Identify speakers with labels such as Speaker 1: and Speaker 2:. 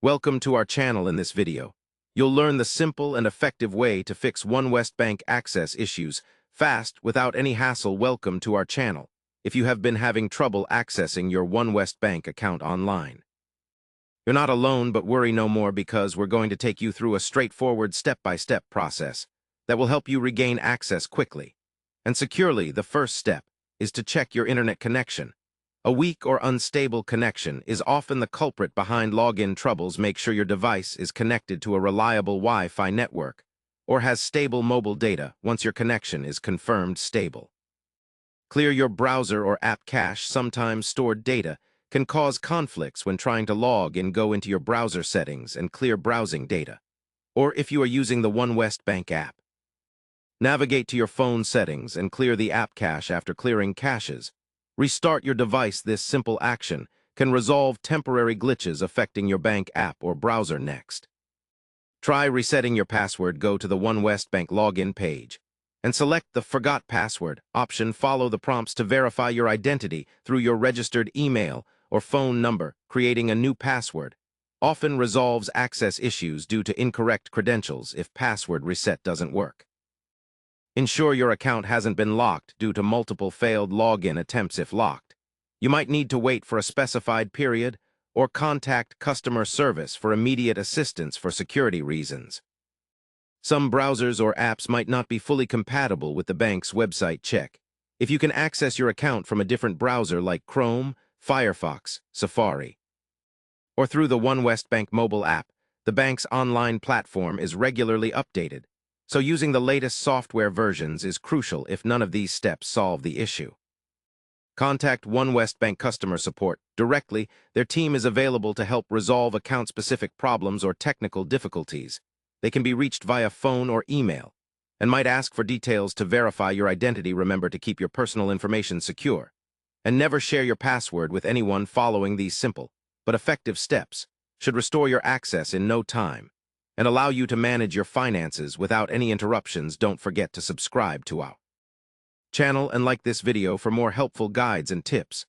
Speaker 1: Welcome to our channel. In this video, you'll learn the simple and effective way to fix OneWest Bank access issues fast without any hassle. Welcome to our channel. If you have been having trouble accessing your OneWest Bank account online, you're not alone, but worry no more, because we're going to take you through a straightforward step-by-step process that will help you regain access quickly and securely. The first step is to check your internet connection. A weak or unstable connection is often the culprit behind login troubles. Make sure your device is connected to a reliable Wi-Fi network or has stable mobile data. Once your connection is confirmed stable, clear your browser or app cache. Sometimes stored data can cause conflicts when trying to log in. Go into your browser settings and clear browsing data. Or if you are using the OneWest Bank app, navigate to your phone settings and clear the app cache. After clearing caches, restart your device. This simple action can resolve temporary glitches affecting your bank app or browser. Next, try resetting your password. Go to the OneWest Bank login page and select the Forgot Password option. Follow the prompts to verify your identity through your registered email or phone number. Creating a new password often resolves access issues due to incorrect credentials. If password reset doesn't work, ensure your account hasn't been locked due to multiple failed login attempts. If locked, you might need to wait for a specified period or contact customer service for immediate assistance. For security reasons, some browsers or apps might not be fully compatible with the bank's website. Check if you can access your account from a different browser like Chrome, Firefox, Safari, or through the OneWest Bank mobile app. The bank's online platform is regularly updated, so using the latest software versions is crucial. If none of these steps solve the issue, contact OneWest Bank customer support directly. Their team is available to help resolve account-specific problems or technical difficulties. They can be reached via phone or email and might ask for details to verify your identity. Remember to keep your personal information secure and never share your password with anyone. Following these simple but effective steps should restore your access in no time and allow you to manage your finances without any interruptions. Don't forget to subscribe to our channel and like this video for more helpful guides and tips.